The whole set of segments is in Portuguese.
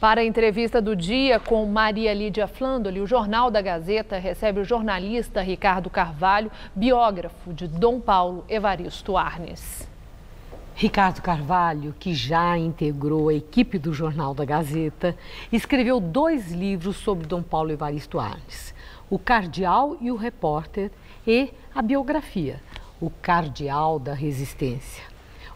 Para a entrevista do dia com Maria Lídia Flandoli, o Jornal da Gazeta recebe o jornalista Ricardo Carvalho, biógrafo de Dom Paulo Evaristo Arnes. Ricardo Carvalho, que já integrou a equipe do Jornal da Gazeta, escreveu 2 livros sobre Dom Paulo Evaristo Arnes: O Cardeal e o Repórter e a biografia, O Cardeal da Resistência.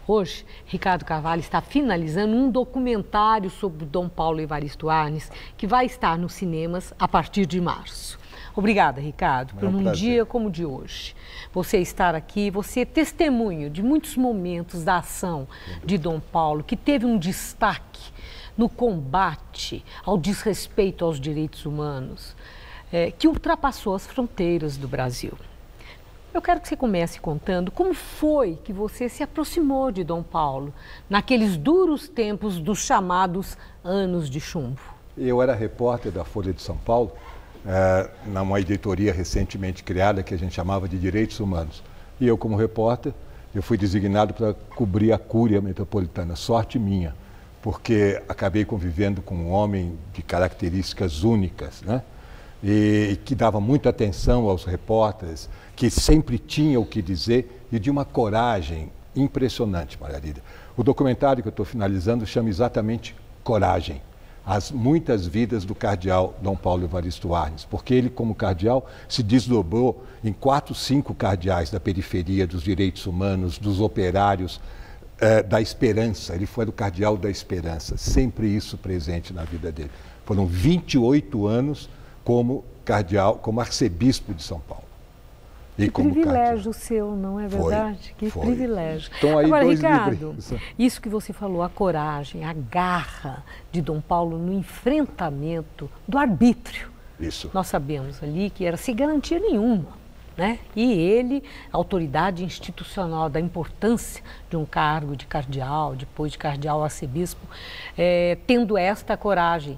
Hoje, Ricardo Carvalho está finalizando um documentário sobre Dom Paulo Evaristo Arnes, que vai estar nos cinemas a partir de março. Obrigada, Ricardo, por um dia como o de hoje. Você estar aqui, você é testemunho de muitos momentos da ação de Dom Paulo, que teve um destaque no combate ao desrespeito aos direitos humanos, que ultrapassou as fronteiras do Brasil. Eu quero que você comece contando como foi que você se aproximou de Dom Paulo naqueles duros tempos dos chamados anos de chumbo. Eu era repórter da Folha de São Paulo, numa editoria recentemente criada que a gente chamava de Direitos Humanos. E eu, como repórter, eu fui designado para cobrir a Cúria Metropolitana. Sorte minha, porque acabei convivendo com um homem de características únicas, né? E que dava muita atenção aos repórteres, que sempre tinha o que dizer e de uma coragem impressionante, Maria Lídia. O documentário que eu estou finalizando chama exatamente Coragem, as muitas vidas do cardeal Dom Paulo Evaristo Arnes, porque ele, como cardeal, se desdobrou em 4, 5 cardeais da periferia, dos direitos humanos, dos operários, da esperança. Ele foi o cardeal da esperança, sempre isso presente na vida dele. Foram 28 anos como cardeal, como arcebispo de São Paulo. Que privilégio seu, não é verdade? Que privilégio. Então, aí, agora, Ricardo, isso que você falou, a coragem, a garra de Dom Paulo no enfrentamento do arbítrio. Isso. Nós sabemos ali que era sem garantia nenhuma, né? E ele, a autoridade institucional da importância de um cargo de cardeal, depois de cardeal arcebispo, tendo esta coragem,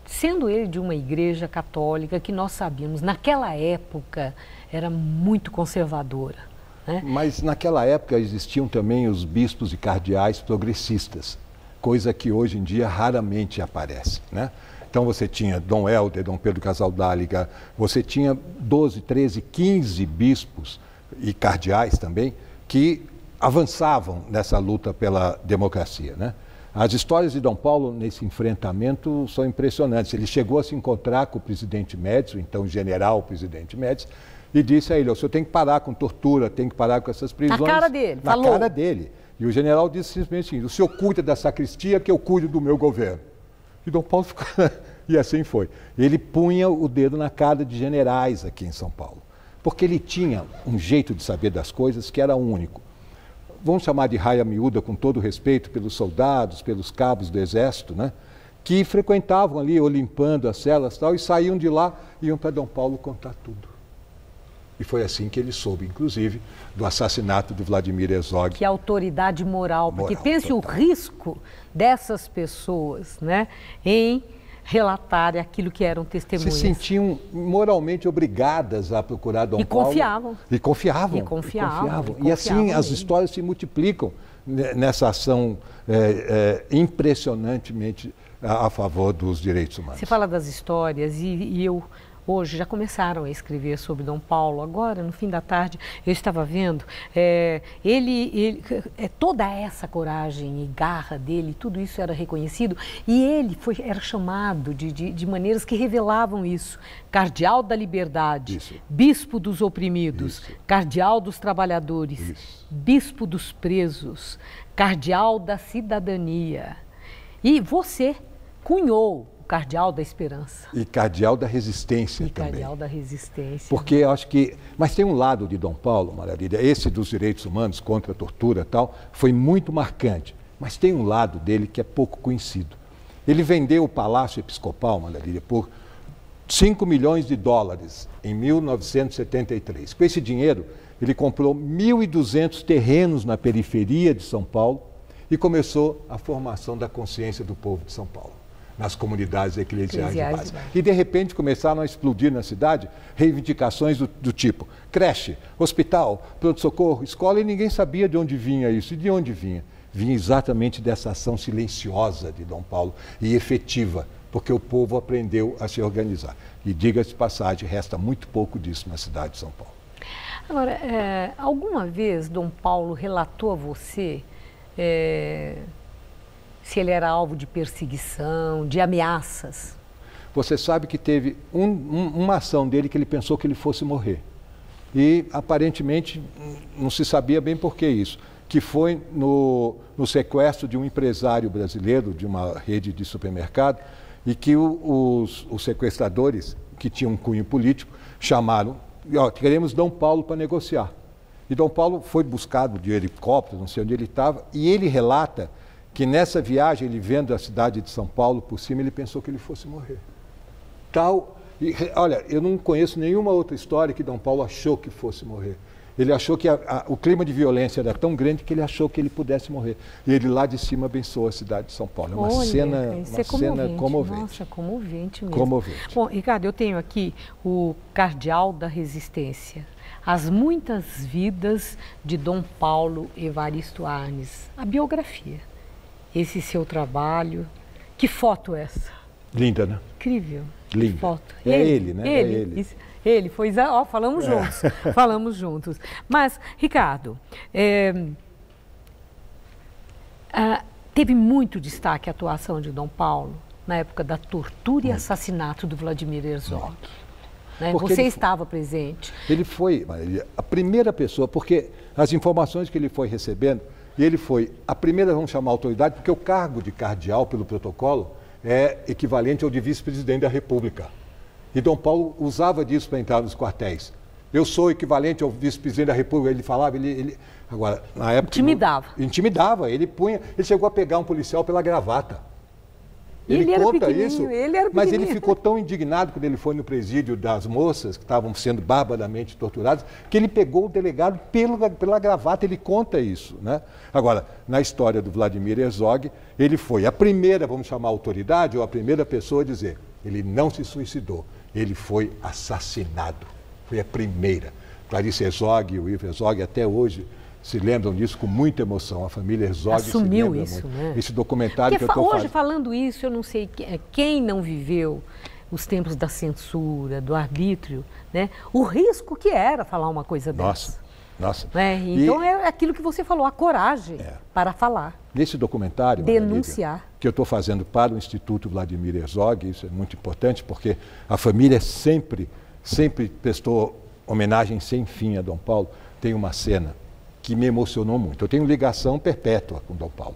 sendo ele de uma igreja católica que nós sabíamos, naquela época, era muito conservadora, né? Mas naquela época existiam também os bispos e cardeais progressistas, coisa que hoje em dia raramente aparece, né? Então você tinha Dom Helder, Dom Pedro Casaldáliga, você tinha 12, 13, 15 bispos e cardeais também que avançavam nessa luta pela democracia, né? As histórias de Dom Paulo nesse enfrentamento são impressionantes. Ele chegou a se encontrar com o presidente Médici, então o general presidente Médici, e disse a ele: o senhor tem que parar com tortura, tem que parar com essas prisões. Na cara dele, falou. Na cara dele. E o general disse simplesmente assim: o senhor cuida da sacristia que eu cuido do meu governo. E Dom Paulo ficou... E assim foi. Ele punha o dedo na cara de generais aqui em São Paulo, porque ele tinha um jeito de saber das coisas que era único. Vamos chamar de raia miúda, com todo respeito, pelos soldados, pelos cabos do exército, né? Que frequentavam ali, limpando as celas e tal, e saíam de lá e iam para Dom Paulo contar tudo. E foi assim que ele soube, inclusive, do assassinato de Vladimir Herzog. Que autoridade moral, porque pense total. O risco dessas pessoas, né, em relatar aquilo que eram testemunhas. Se sentiam moralmente obrigadas a procurar Dom Paulo. E confiavam. E assim as histórias se multiplicam nessa ação impressionantemente a favor dos direitos humanos. Você fala das histórias e eu... Hoje já começaram a escrever sobre Dom Paulo. Agora, no fim da tarde, eu estava vendo, toda essa coragem e garra dele, tudo isso era reconhecido e ele era chamado de maneiras que revelavam isso. Cardeal da liberdade, isso. Bispo dos oprimidos, isso. Cardeal dos trabalhadores, isso. Bispo dos presos, cardeal da cidadania. E você cunhou Cardeal da Esperança. E Cardeal da Resistência também. Cardeal da Resistência. Porque eu acho que... Mas tem um lado de Dom Paulo, Maria Lídia, esse dos direitos humanos, contra a tortura e tal, foi muito marcante. Mas tem um lado dele que é pouco conhecido. Ele vendeu o Palácio Episcopal, Maria Lídia, por $5 milhões em 1973. Com esse dinheiro, ele comprou 1.200 terrenos na periferia de São Paulo e começou a formação da consciência do povo de São Paulo, nas comunidades eclesiais de base. E, de repente, começaram a explodir na cidade reivindicações do tipo creche, hospital, pronto-socorro, escola, e ninguém sabia de onde vinha isso. E de onde vinha? vinha exatamente dessa ação silenciosa de Dom Paulo e efetiva, porque o povo aprendeu a se organizar. E diga-se de passagem, resta muito pouco disso na cidade de São Paulo. Agora, alguma vez Dom Paulo relatou a você se ele era alvo de perseguição, de ameaças? Você sabe que teve uma ação dele que ele pensou que ele fosse morrer. E, aparentemente, não se sabia bem por que isso, que foi no sequestro de um empresário brasileiro, de uma rede de supermercado, e que os sequestradores, que tinham um cunho político, chamaram, queremos Dom Paulo para negociar. E Dom Paulo foi buscado de helicóptero, não sei onde ele estava, e ele relata que nessa viagem, ele vendo a cidade de São Paulo por cima, ele pensou que ele fosse morrer. Olha, eu não conheço nenhuma outra história que Dom Paulo achou que fosse morrer. Ele achou que o clima de violência era tão grande que ele achou que ele pudesse morrer. E ele lá de cima abençoou a cidade de São Paulo. É uma cena comovente. Nossa, comovente mesmo. Comovente. Bom, Ricardo, eu tenho aqui o Cardeal da Resistência. As muitas vidas de Dom Paulo Evaristo Arnes. A biografia. Esse seu trabalho. Que foto é essa? Linda, né? Incrível. Linda. Que foto. Ele, né? Ele foi, falamos juntos, falamos juntos. Mas, Ricardo, teve muito destaque a atuação de Dom Paulo na época da tortura e assassinato do Vladimir Herzog. Né? Você estava presente. Ele foi a primeira pessoa, porque as informações que ele foi recebendo, e ele foi a primeira, vamos chamar, autoridade, porque o cargo de cardeal, pelo protocolo, é equivalente ao de vice-presidente da República. E Dom Paulo usava disso para entrar nos quartéis. Eu sou equivalente ao vice-presidente da República, ele falava, agora, na época... Intimidava, ele chegou a pegar um policial pela gravata. Ele conta isso, mas ele ficou tão indignado quando ele foi no presídio das moças, que estavam sendo barbaramente torturadas, que ele pegou o delegado pela gravata, ele conta isso, né? Agora, na história do Vladimir Herzog, ele foi a primeira, vamos chamar autoridade, ou a primeira pessoa a dizer, ele não se suicidou, ele foi assassinado. Foi a primeira. Clarice Herzog e o Ivo Herzog até hoje se lembram disso com muita emoção. A família Herzog assumiu isso, né? Esse documentário que eu estou fazendo. Hoje, falando isso, eu não sei quem não viveu os tempos da censura, do arbítrio, né? O risco que era falar uma coisa dessa. Nossa. Então é aquilo que você falou, a coragem para falar. Nesse documentário, denunciar, que eu estou fazendo para o Instituto Vladimir Herzog, isso é muito importante, porque a família sempre prestou homenagem sem fim a Dom Paulo. Tem uma cena que me emocionou muito. Eu tenho ligação perpétua com Dom Paulo.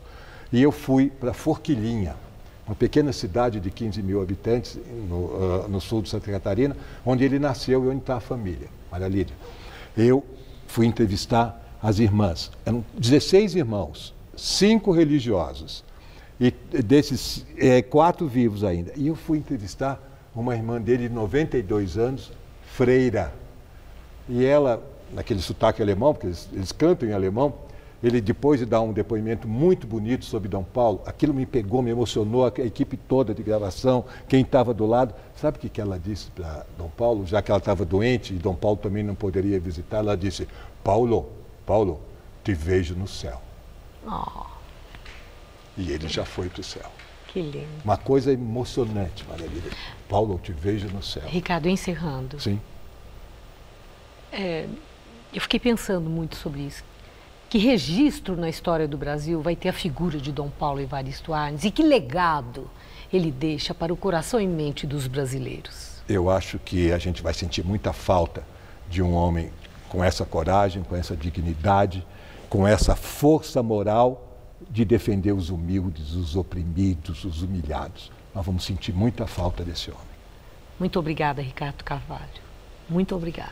E eu fui para Forquilinha, uma pequena cidade de 15 mil habitantes no sul de Santa Catarina, onde ele nasceu e onde está a família, Maria Lídia. Eu fui entrevistar as irmãs. Eram 16 irmãos, 5 religiosos, e desses 4 vivos ainda. E eu fui entrevistar uma irmã dele de 92 anos, freira. E ela, naquele sotaque alemão, porque eles cantam em alemão, ele, depois de dar um depoimento muito bonito sobre Dom Paulo, aquilo me pegou, me emocionou, a equipe toda de gravação, quem estava do lado. Sabe o que ela disse para Dom Paulo, já que ela estava doente e Dom Paulo também não poderia visitar? Ela disse, Paulo, te vejo no céu. Oh. E ele já foi para o céu. Que lindo. Uma coisa emocionante, Maria Lídia. Paulo, te vejo no céu. Ricardo, encerrando. Sim. Eu fiquei pensando muito sobre isso. Que registro na história do Brasil vai ter a figura de Dom Paulo Evaristo Arnes e que legado ele deixa para o coração e mente dos brasileiros? Eu acho que a gente vai sentir muita falta de um homem com essa coragem, com essa dignidade, com essa força moral de defender os humildes, os oprimidos, os humilhados. Nós vamos sentir muita falta desse homem. Muito obrigada, Ricardo Carvalho. Muito obrigada.